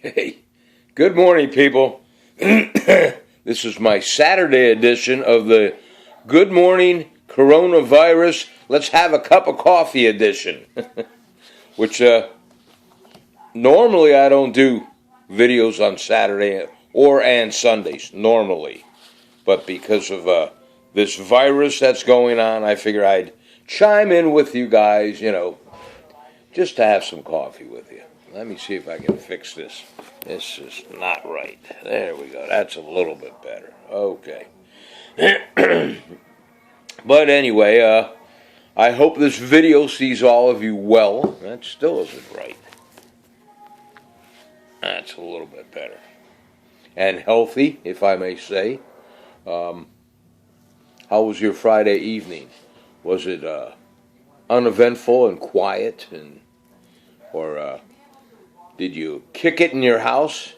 Hey, good morning, people. This is my Saturday edition of the Good Morning Coronavirus Let's Have a Cup of Coffee edition, which normally I don't do videos on Saturday and Sundays, normally. But because of this virus that's going on, I figure I'd chime in with you guys, just to have some coffee with you. Let me see if I can fix this. This is not right. There we go. That's a little bit better. Okay. But anyway, I hope this video sees all of you well. That still isn't right. That's a little bit better. And healthy, if I may say. How was your Friday evening? Was it uneventful and quiet, or did you kick it in your house?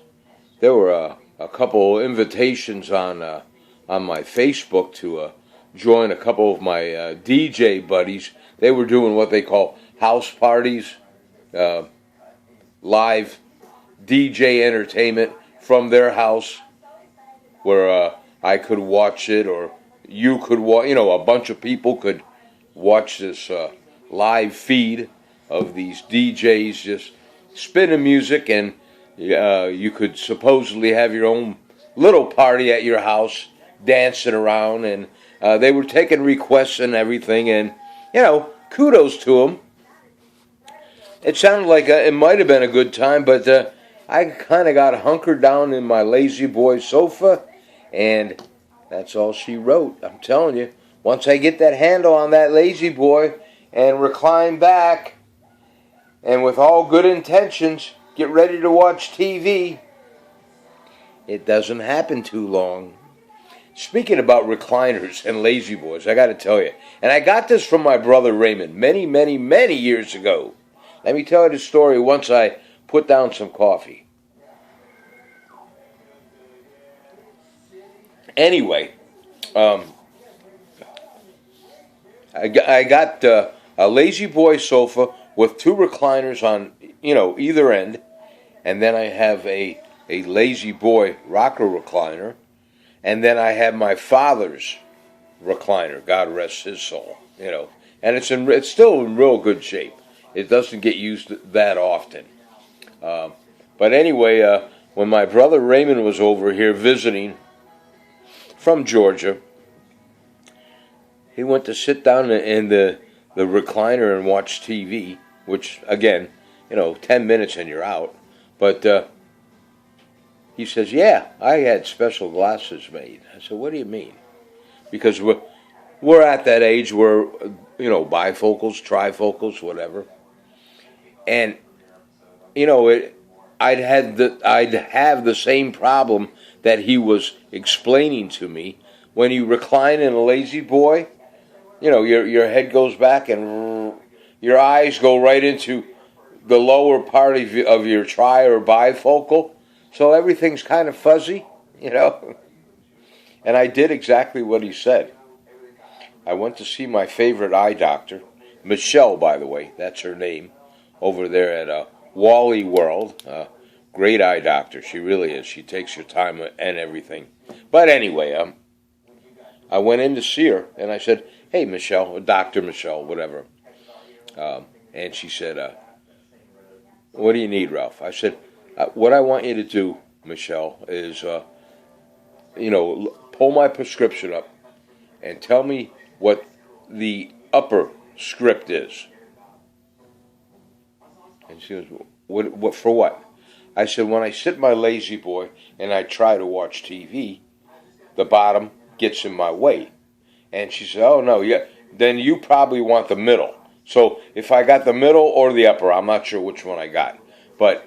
There were a couple invitations on my Facebook to join a couple of my DJ buddies. They were doing what they call house parties, live DJ entertainment from their house, where I could watch it, or you could watch. A bunch of people could watch this live feed of these DJs just spinning music, and you could supposedly have your own little party at your house, dancing around, and they were taking requests and everything, and kudos to them. It sounded like it might have been a good time, but I kind of got hunkered down in my lazy boy sofa, and that's all she wrote. I'm telling you, once I get that handle on that lazy boy and recline back, and with all good intentions, get ready to watch TV, it doesn't happen too long. Speaking about recliners and lazy boys, I got to tell you, and I got this from my brother Raymond many, many, many years ago. Let me tell you the story once I put down some coffee. Anyway, I got a lazy boy sofa with two recliners on, either end, and then I have a lazy boy rocker recliner, and then I have my father's recliner, God rest his soul, and it's still in real good shape. It doesn't get used that often. But anyway, when my brother Raymond was over here visiting from Georgia, he went to sit down in the recliner and watch TV, which, again, 10 minutes and you're out. But he says, yeah, I had special glasses made. I said, what do you mean? Because we're at that age where, bifocals, trifocals, whatever. And, I'd have the same problem that he was explaining to me. When you recline in a lazy boy, your head goes back and your eyes go right into the lower part of your tri or bifocal. So everything's kind of fuzzy, And I did exactly what he said. I went to see my favorite eye doctor, Michelle, by the way, that's her name, over there at Wally World. Great eye doctor, she really is. She takes your time and everything. But anyway, I went in to see her, and I said, hey, Michelle, or Dr. Michelle, whatever. And she said, what do you need, Ralph? I said, what I want you to do, Michelle, is, pull my prescription up and tell me what the upper script is. And she goes, what for what? I said, when I sit my lazy boy and I try to watch TV, the bottom gets in my way. And she said, oh, no, yeah, then you probably want the middle. So if I got the middle or the upper, I'm not sure which one I got. But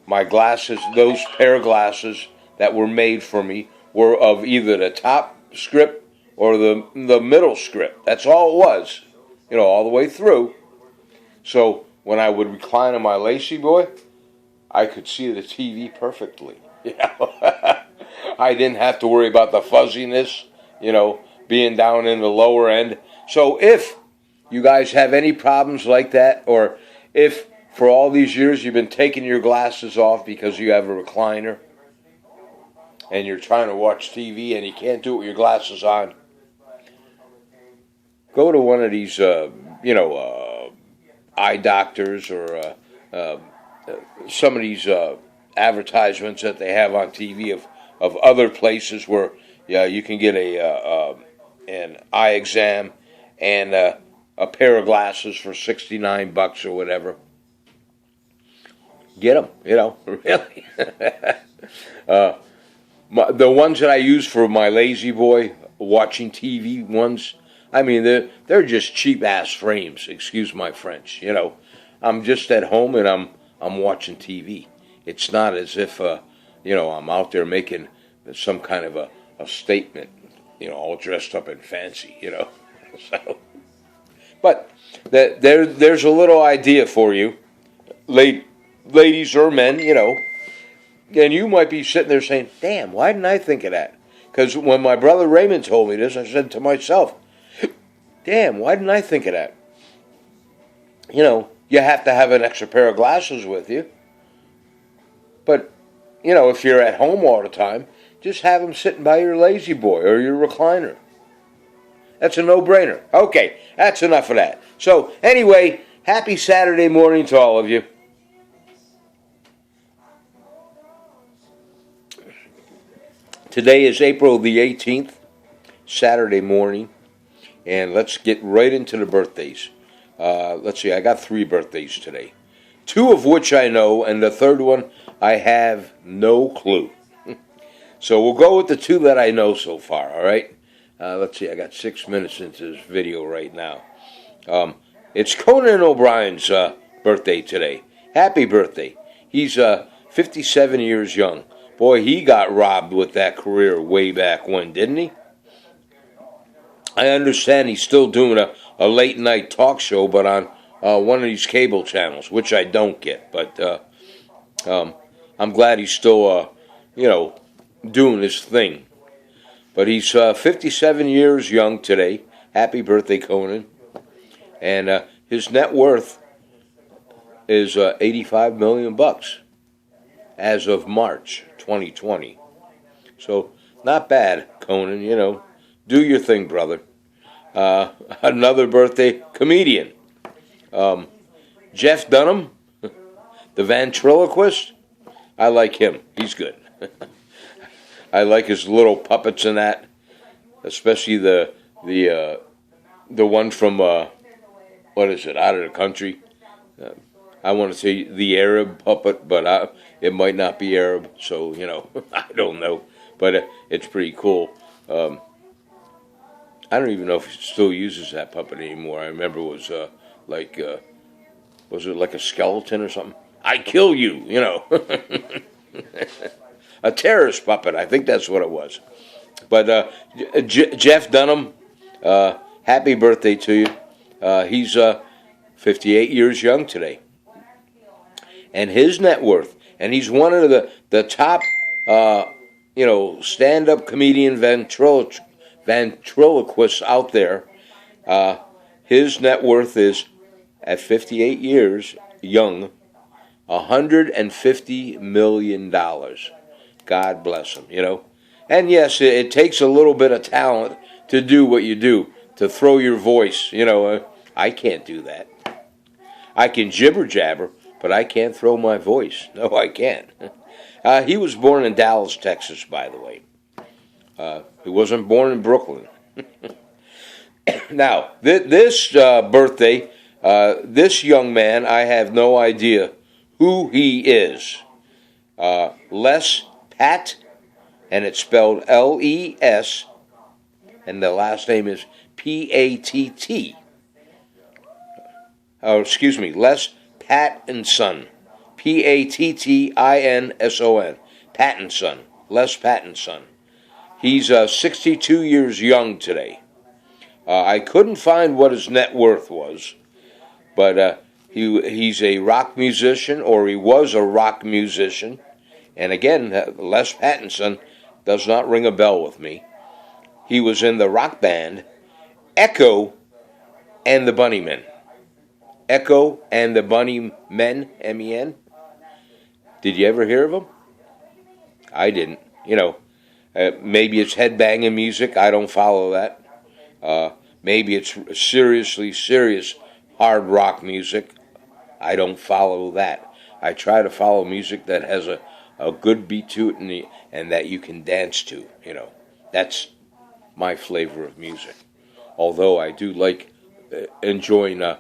my glasses, those pair of glasses that were made for me, were of either the top script or the middle script. That's all it was, all the way through. So when I would recline on my lazy boy, I could see the TV perfectly. I didn't have to worry about the fuzziness, being down in the lower end. So if you guys have any problems like that, or if for all these years you've been taking your glasses off because you have a recliner and you're trying to watch TV and you can't do it with your glasses on, go to one of these, eye doctors or some of these advertisements that they have on TV of other places where you can get an eye exam and a pair of glasses for $69 or whatever. Get them, really. The ones that I use for my lazy boy watching TV ones, I mean, they're just cheap ass frames. Excuse my French. I'm just at home and I'm watching TV. It's not as if I'm out there making some kind of a statement. All dressed up and fancy. So, but there's a little idea for you, ladies or men. And you might be sitting there saying, "Damn, why didn't I think of that?" Because when my brother Raymond told me this, I said to myself, "Damn, why didn't I think of that?" You have to have an extra pair of glasses with you. But, if you're at home all the time, just have them sitting by your lazy boy or your recliner. That's a no-brainer. Okay, that's enough of that. So, anyway, happy Saturday morning to all of you. Today is April the 18th, Saturday morning, and let's get right into the birthdays. Let's see, I got 3 birthdays today. 2 of which I know, and the third one I have no clue. So we'll go with the 2 that I know so far, all right? Let's see, I got 6 minutes into this video right now. It's Conan O'Brien's birthday today. Happy birthday. He's 57 years young. Boy, he got robbed with that career way back when, didn't he? I understand he's still doing a late-night talk show, but on one of these cable channels, which I don't get. But I'm glad he's still, doing his thing. But he's 57 years young today. Happy birthday, Conan. And his net worth is $85 million as of March 2020. So, not bad, Conan, Do your thing, brother. Another birthday comedian. Jeff Dunham, the ventriloquist. I like him. He's good. I like his little puppets in that, especially the one from what is it, Out of the Country. I want to say the Arab puppet, but it might not be Arab, so I don't know. But it's pretty cool. I don't even know if he still uses that puppet anymore. I remember it was was it like a skeleton or something? I kill you, A terrorist puppet, I think that's what it was. But Jeff Dunham, happy birthday to you. He's 58 years young today. And his net worth, and he's one of the top, stand-up comedian ventriloquists out there. His net worth is, at 58 years young, $150 million. God bless him, And yes, it takes a little bit of talent to do what you do, to throw your voice. I can't do that. I can jibber jabber, but I can't throw my voice. No, I can't. He was born in Dallas, Texas, by the way. He wasn't born in Brooklyn. Now, this birthday, this young man, I have no idea who he is. Les Pat, and it's spelled L-E-S, and the last name is P-A-T-T. Oh, excuse me, Les Pattinson. P-A-T-T-I-N-S-O-N. Pattinson. Les Pattinson. He's 62 years young today. I couldn't find what his net worth was, but he's a rock musician, or he was a rock musician. And again, Les Pattinson does not ring a bell with me. He was in the rock band Echo and the Bunnymen. Echo and the Bunny Men, MEN. Did you ever hear of them? I didn't. Maybe it's headbanging music. I don't follow that. Maybe it's seriously serious hard rock music. I don't follow that. I try to follow music that has a good beat to it and that you can dance to. That's my flavor of music. Although I do like enjoying a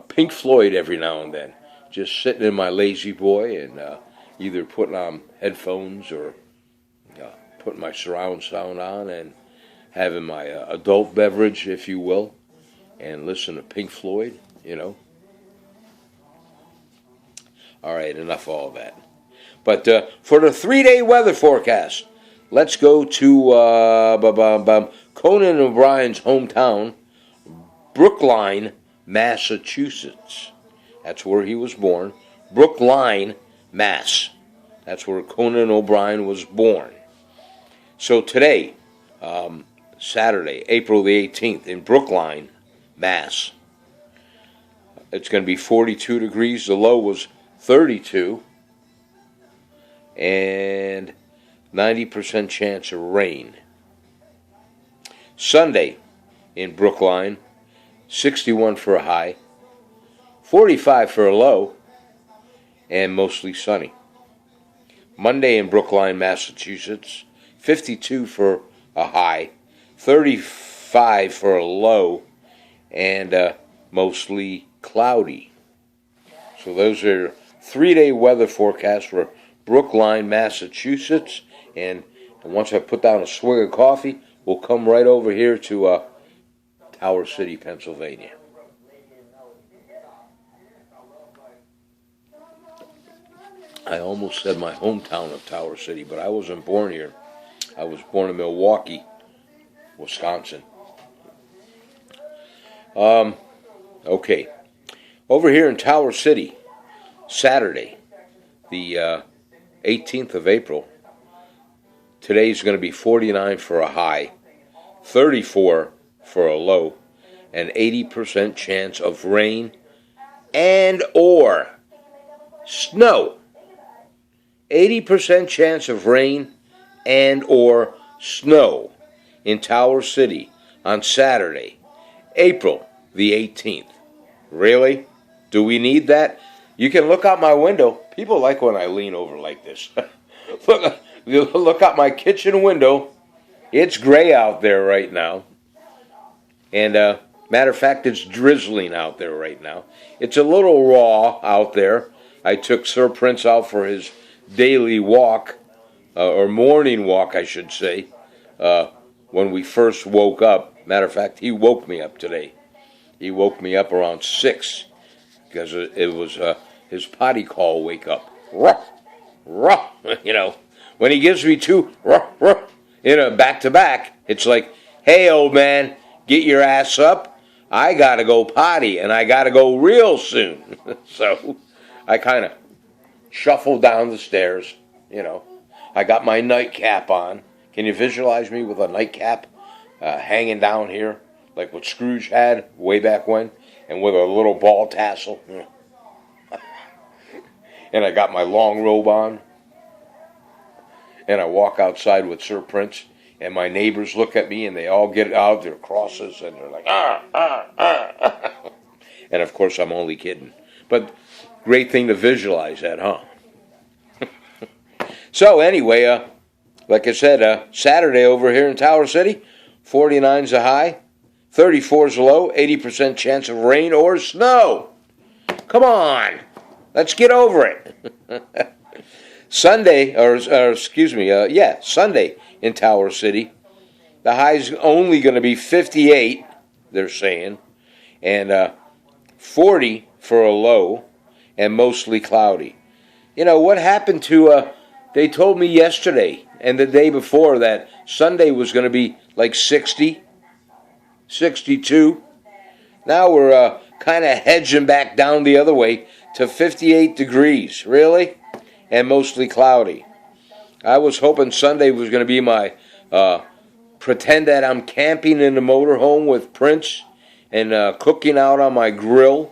Pink Floyd every now and then. Just sitting in my lazy boy and either putting on headphones or putting my surround sound on and having my adult beverage, if you will, and listen to Pink Floyd, All right, enough of all that. But for the 3-day weather forecast, let's go to Conan O'Brien's hometown, Brookline, Massachusetts. That's where he was born. Brookline, Mass. That's where Conan O'Brien was born. So today, Saturday, April the 18th, in Brookline, Mass, it's going to be 42 degrees. The low was 32. And 90% chance of rain. Sunday in Brookline, 61 for a high, 45 for a low, and mostly sunny. Monday in Brookline, Massachusetts, 52 for a high, 35 for a low, and mostly cloudy. So those are 3-day weather forecasts for Brookline, Massachusetts. And once I put down a swig of coffee, we'll come right over here to Tower City, Pennsylvania. I almost said my hometown of Tower City, but I wasn't born here. I was born in Milwaukee, Wisconsin. Okay. Over here in Tower City, Saturday, the 18th of April, today's going to be 49 for a high, 34 for a low, and 80% chance of rain and or snow. 80% chance of rain and or snow in Tower City on Saturday, April the 18th. Really? Do we need that? You can look out my window. People like when I lean over like this. Look out my kitchen window. It's gray out there right now. And matter of fact, it's drizzling out there right now. It's a little raw out there. I took Sir Prince out for his daily walk, or morning walk, I should say, when we first woke up. Matter of fact, he woke me up today. He woke me up around 6 because it was his potty call wake up. Ruh, ruh, When he gives me two, ruh, ruh, back to back, it's like, hey, old man, get your ass up. I got to go potty, and I got to go real soon. So I kind of shuffled down the stairs, I got my nightcap on. Can you visualize me with a nightcap hanging down here, like what Scrooge had way back when, and with a little ball tassel? And I got my long robe on, and I walk outside with Sir Prince, and my neighbors look at me, and they all get out their crosses, and they're like, ah, ah, ah, ah. And of course, I'm only kidding. But great thing to visualize that, huh? So anyway, like I said, Saturday over here in Tower City, 49's a high, 34's a low, 80% chance of rain or snow. Come on, let's get over it. Sunday, Sunday in Tower City, the high's only going to be 58, they're saying, and 40 for a low, and mostly cloudy. What happened to, they told me yesterday and the day before that Sunday was going to be like 60, 62. Now we're kind of hedging back down the other way to 58 degrees, really, and mostly cloudy. I was hoping Sunday was going to be my pretend that I'm camping in the motorhome with Prince and cooking out on my grill,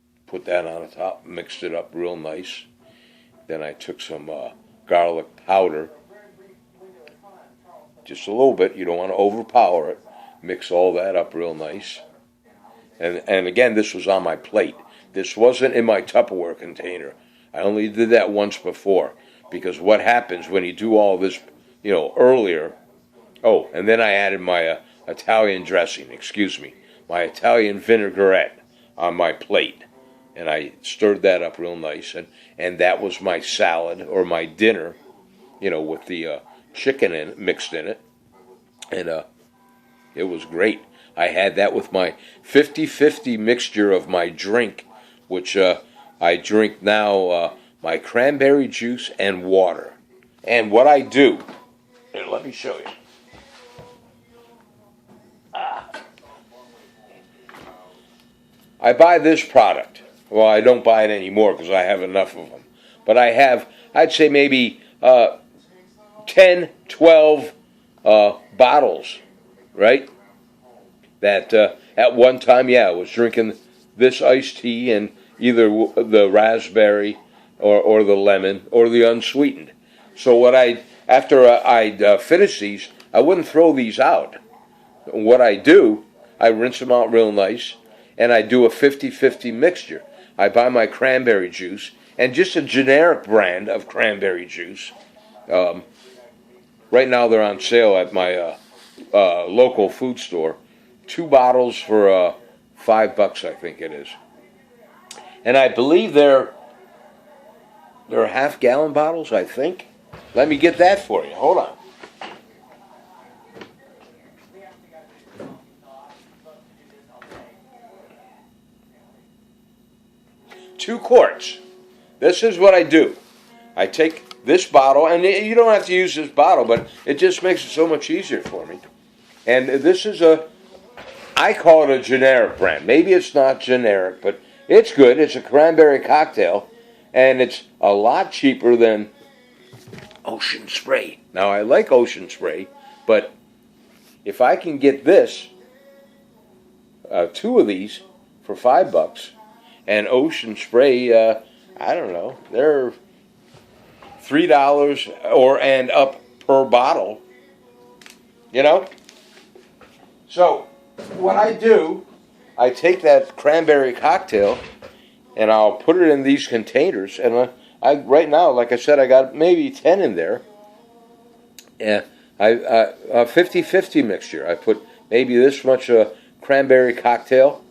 Put that on the top, mixed it up real nice. Then I took some garlic powder, just a little bit. You don't want to overpower it. Mix all that up real nice. And again, this was on my plate. This wasn't in my Tupperware container. I only did that once before. Because what happens when you do all this, earlier. Oh, and then I added my Italian dressing, my Italian vinaigrette on my plate. And I stirred that up real nice. And that was my salad or my dinner, with the chicken mixed in it. And it was great. I had that with my 50-50 mixture of my drink, which I drink now, my cranberry juice and water. And what I do, here, let me show you. I buy this product. Well, I don't buy it anymore because I have enough of them. But I have, I'd say maybe 10, 12 bottles, right? That at one time, I was drinking this iced tea and either the raspberry or the lemon or the unsweetened. So after I'd finish these, I wouldn't throw these out. What I do, I rinse them out real nice, and I do a 50-50 mixture. I buy my cranberry juice, and just a generic brand of cranberry juice. Right now they're on sale at my local food store. 2 bottles for $5, I think it is. And I believe they're half-gallon bottles, I think. Let me get that for you. Hold on. Two quarts. This is what I do. I take this bottle, and you don't have to use this bottle, but it just makes it so much easier for me. And this is I call it a generic brand. Maybe it's not generic, but it's good. It's a cranberry cocktail, and it's a lot cheaper than Ocean Spray. Now, I like Ocean Spray, but if I can get this, 2 of these for $5, and Ocean Spray, I don't know, they're $3 and up per bottle, So, what I do, I take that cranberry cocktail, and I'll put it in these containers, and I right now, like I said, I got maybe 10 in there. Yeah, a 50-50 mixture. I put maybe this much cranberry cocktail,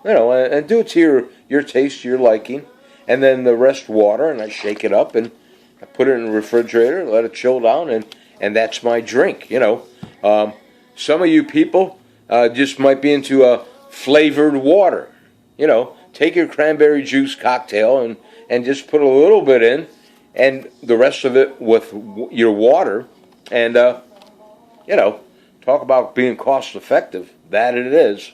and do it to your taste, your liking, and then the rest water, and I shake it up, and I put it in the refrigerator, let it chill down, and that's my drink, Some of you people just might be into flavored water, Take your cranberry juice cocktail and just put a little bit in, and the rest of it with your water, and, talk about being cost effective. That it is.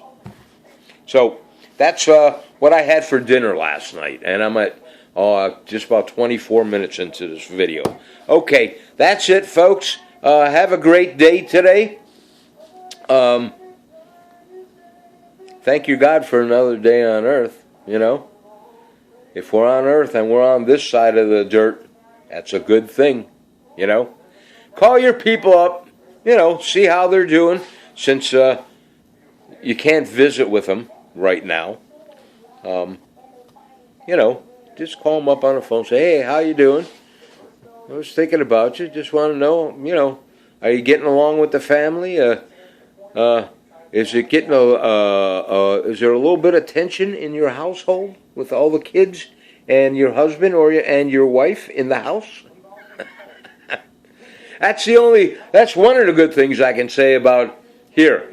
So that's what I had for dinner last night, and I'm at just about 24 minutes into this video. Okay, that's it, folks. Have a great day today. Thank you, God, for another day on earth, If we're on earth and we're on this side of the dirt, that's a good thing, Call your people up, see how they're doing, since you can't visit with them right now. Just call them up on the phone, say, hey, how you doing? I was thinking about you, just want to know, are you getting along with the family? Is it getting is there a little bit of tension in your household with all the kids and your husband and your wife in the house? That's one of the good things I can say about here,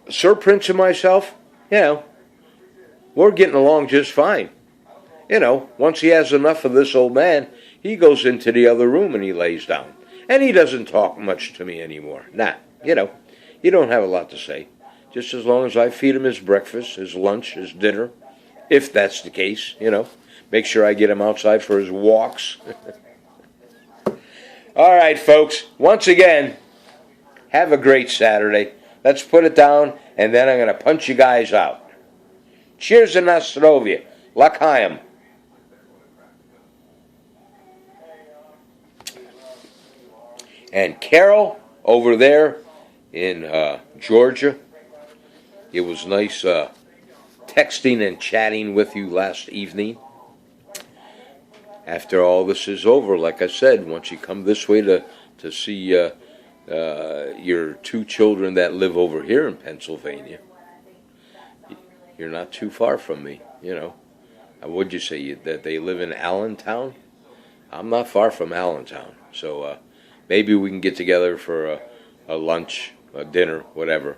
Sir Prince and myself, we're getting along just fine. Once he has enough of this old man, he goes into the other room and he lays down. And he doesn't talk much to me anymore. Nah, you don't have a lot to say. Just as long as I feed him his breakfast, his lunch, his dinner, if that's the case, Make sure I get him outside for his walks. All right, folks. Once again, have a great Saturday. Let's put it down, and then I'm going to punch you guys out. Cheers to Nostrovia. L'chaim. And Carol over there in Georgia, it was nice texting and chatting with you last evening. After all this is over, like I said, once you come this way to see your two children that live over here in Pennsylvania, you're not too far from me, you know. Would you say that they live in Allentown? I'm not far from Allentown, so maybe we can get together for a lunch, a dinner, whatever.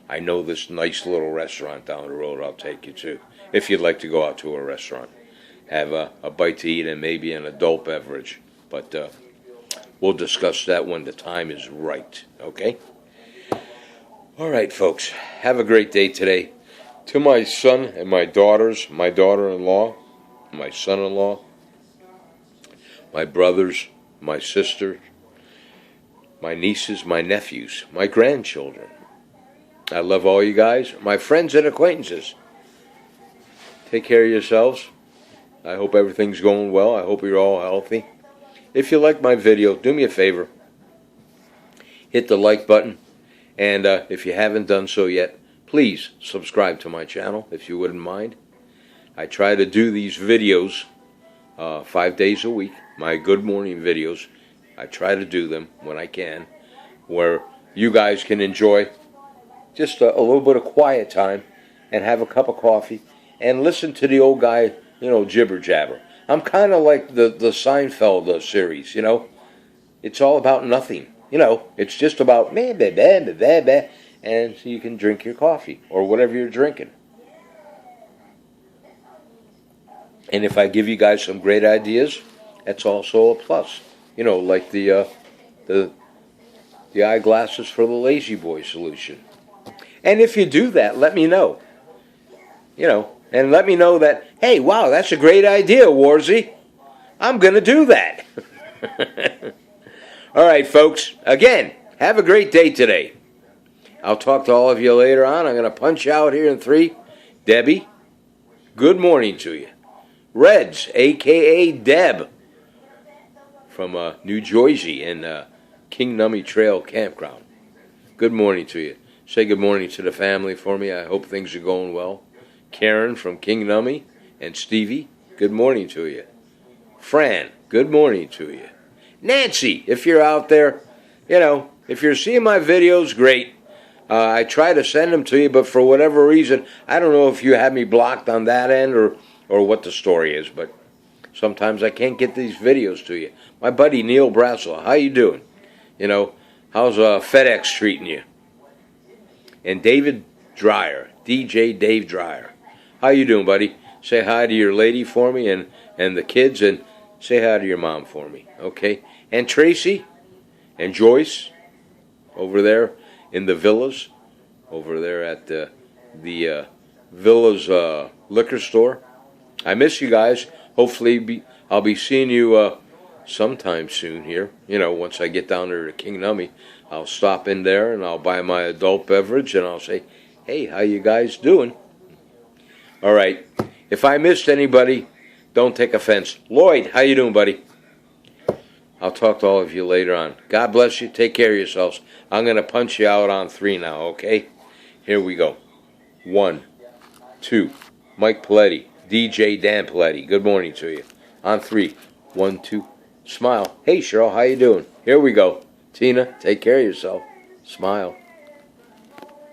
I know this nice little restaurant down the road I'll take you to, if you'd like to go out to a restaurant. Have a bite to eat and maybe an adult beverage. But we'll discuss that when the time is right, okay? All right, folks. Have a great day today. To my son and my daughters, my daughter-in-law, my son-in-law, my brothers, my sisters, my nieces, my nephews, my grandchildren. I love all you guys. My friends and acquaintances. Take care of yourselves. I hope everything's going well. I hope you're all healthy. If you like my video, do me a favor. Hit the like button. And if you haven't done so yet, please subscribe to my channel, if you wouldn't mind. I try to do these videos 5 days a week, my good morning videos. I try to do them when I can, where you guys can enjoy just a little bit of quiet time and have a cup of coffee and listen to the old guy, you know, jibber jabber. I'm kind of like the Seinfeld series, you know. It's all about nothing, you know. It's just about meh, meh, meh, meh, meh, meh, and so you can drink your coffee or whatever you're drinking. And if I give you guys some great ideas, that's also a plus. You know, like the eyeglasses for the Lazy Boy solution. And if you do that, let me know. You know, and let me know that, hey, wow, that's a great idea, Warzy. I'm going to do that. All right, folks. Again, have a great day today. I'll talk to all of you later on. I'm going to punch out here in 3. Debbie, good morning to you. Reds, a.k.a. Deb, from New Jersey in King Nummy Trail Campground. Good morning to you. Say good morning to the family for me. I hope things are going well. Karen from King Nummy and Stevie, good morning to you. Fran, good morning to you. Nancy, if you're out there, you know, if you're seeing my videos, great. I try to send them to you, but for whatever reason, I don't know if you have me blocked on that end or what the story is, but sometimes I can't get these videos to you. My buddy Neil Brassel, how you doing? You know, how's FedEx treating you? And David Dreyer, DJ Dave Dreyer. How you doing, buddy? Say hi to your lady for me and the kids, and say hi to your mom for me, okay? And Tracy and Joyce over there in the Villas, over there at the Villas liquor store. I miss you guys. Hopefully I'll be seeing you sometime soon here. You know, once I get down there to King Nummy, I'll stop in there and I'll buy my adult beverage and I'll say, hey, how you guys doing? All right. If I missed anybody, don't take offense. Lloyd, how you doing, buddy? I'll talk to all of you later on. God bless you. Take care of yourselves. I'm going to punch you out on 3 now, okay? Here we go. 1, 2. Mike Paletti, DJ Dan Paletti. Good morning to you. On 3. 1, 2. Smile. Hey, Cheryl, how you doing? Here we go. Tina, take care of yourself. Smile.